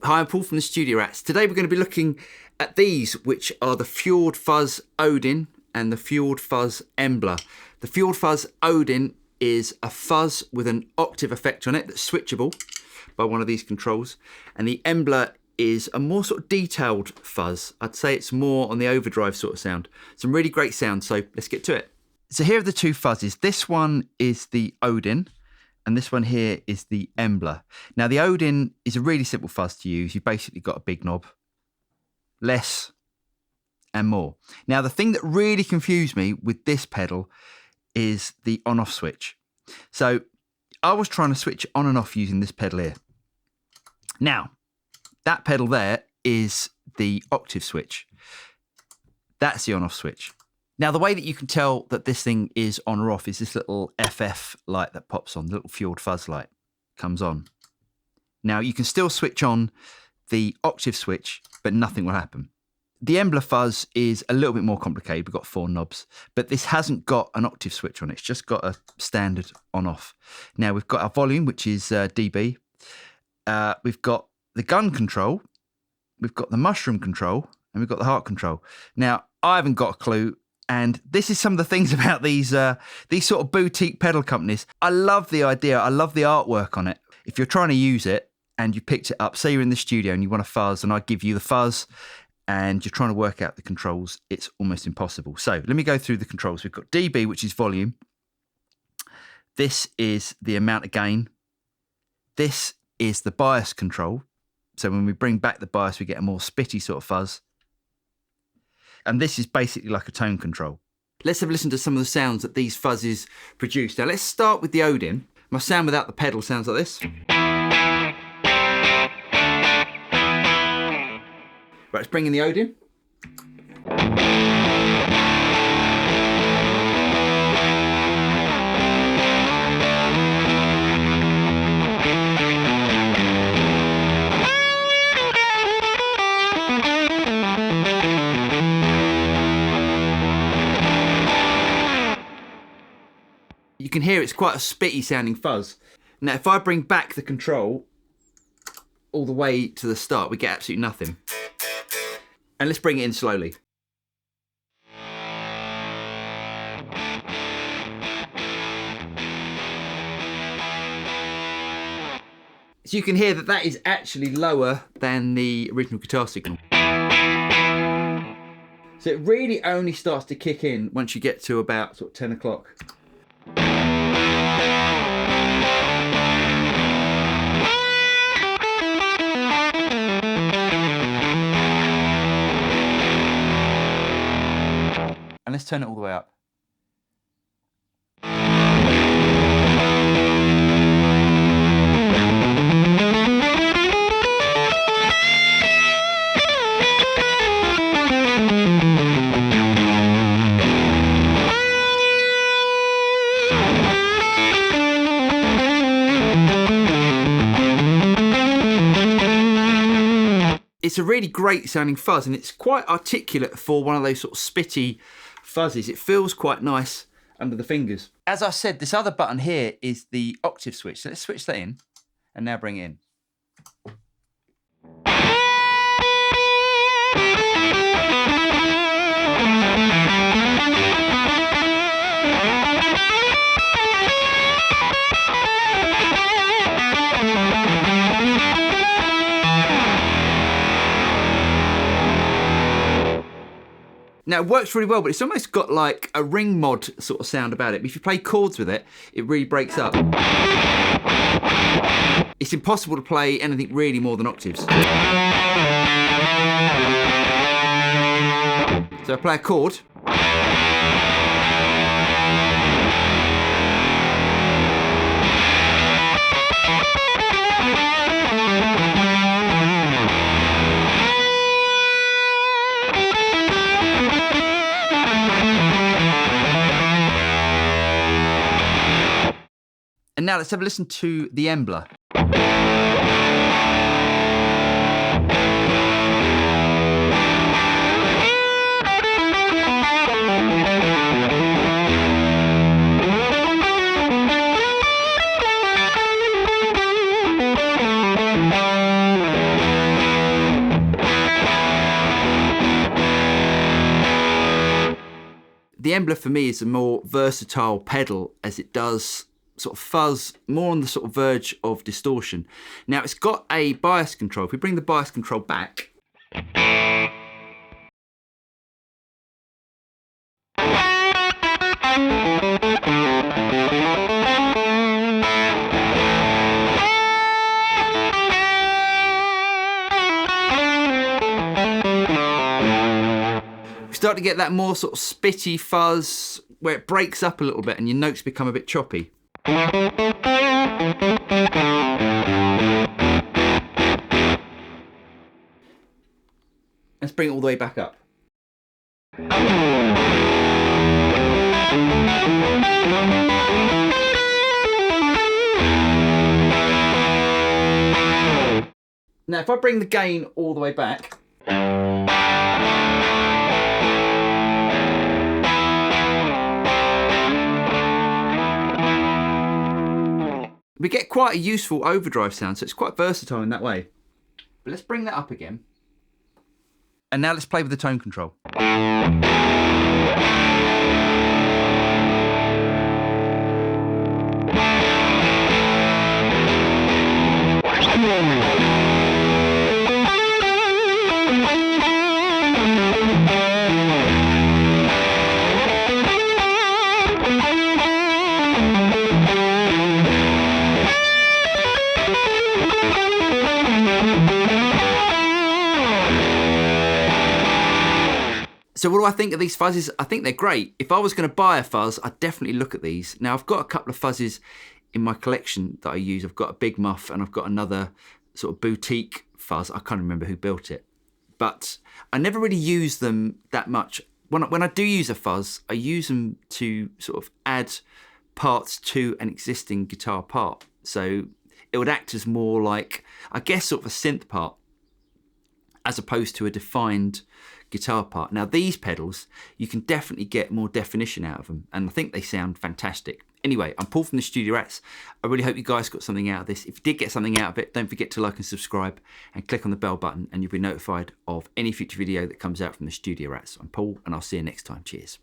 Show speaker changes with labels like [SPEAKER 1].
[SPEAKER 1] Hi, I'm Paul from the Studio Rats. Today we're going to be looking at these, which are the Fjord Fuzz ODIN and the Fjord Fuzz EMBLA. The Fjord Fuzz ODIN is a fuzz with an octave effect on it that's switchable by one of these controls. And the EMBLA is a more sort of detailed fuzz. I'd say it's more on the overdrive sort of sound. Some really great sound, so let's get to it. So here are the two fuzzes. This one is the ODIN. And this one here is the EMBLA. Now the ODIN is a really simple fuzz to use. You've basically got a big knob, less and more. Now the thing that really confused me with this pedal is the on-off switch. So I was trying to switch on and off using this pedal here. Now that pedal there is the octave switch. That's the on-off switch. Now, the way that you can tell that this thing is on or off is this little FF light that pops on, the little Fjord Fuzz light comes on. Now, you can still switch on the octave switch, but nothing will happen. The EMBLA Fuzz is a little bit more complicated. We've got 4 knobs, but this hasn't got an octave switch on it. It's just got a standard on-off. Now, we've got our volume, which is dB. We've got the gun control. We've got the mushroom control, and we've got the heart control. Now, I haven't got a clue. And this is some of the things about these sort of boutique pedal companies. I love the idea. I love the artwork on it. If you're trying to use it and you picked it up, say you're in the studio and you want a fuzz and I give you the fuzz and you're trying to work out the controls, it's almost impossible. So let me go through the controls. We've got dB, which is volume. This is the amount of gain. This is the bias control. So when we bring back the bias, we get a more spitty sort of fuzz. And this is basically like a tone control. Let's have a listen to some of the sounds that these fuzzes produce. Now let's start with the ODIN. My sound without the pedal sounds like this. Right, let's bring in the ODIN. You can hear it's quite a spitty sounding fuzz. Now if I bring back the control all the way to the start, we get absolutely nothing. And let's bring it in slowly. So you can hear that that is actually lower than the original guitar signal. So it really only starts to kick in once you get to about sort of 10 o'clock. And let's turn it all the way up. It's a really great sounding fuzz and it's quite articulate for one of those sort of spitty fuzzes. It feels quite nice under the fingers. As I said, this other button here is the octave switch. So let's switch that in and now bring it in. Now it works really well, but it's almost got like a ring mod sort of sound about it. But if you play chords with it, it really breaks up. It's impossible to play anything really more than octaves. So I play a chord. now let's have a listen to the EMBLA. The EMBLA for me is a more versatile pedal, as it does sort of fuzz more on the sort of verge of distortion. Now it's got a bias control. If we bring the bias control back, start to get that more sort of spitty fuzz where it breaks up a little bit and your notes become a bit choppy. Let's bring it all the way back up. Now if I bring the gain all the way back, we get quite a useful overdrive sound, so it's quite versatile in that way. But let's bring that up again. And now let's play with the tone control. So what do I think of these fuzzes? I think they're great. If I was going to buy a fuzz, I'd definitely look at these. Now I've got a couple of fuzzes in my collection that I use. I've got a Big Muff and I've got another sort of boutique fuzz. I can't remember who built it, but I never really use them that much. When I do use a fuzz, I use them to sort of add parts to an existing guitar part. So it would act as more like, I guess, sort of a synth part, as opposed to a defined guitar part. Now these pedals, you can definitely get more definition out of them, and I think they sound fantastic. Anyway, I'm Paul from the Studio Rats. I really hope you guys got something out of this. If you did get something out of it, don't forget to like and subscribe and click on the bell button and you'll be notified of any future video that comes out from the Studio Rats. I'm Paul and I'll see you next time. Cheers.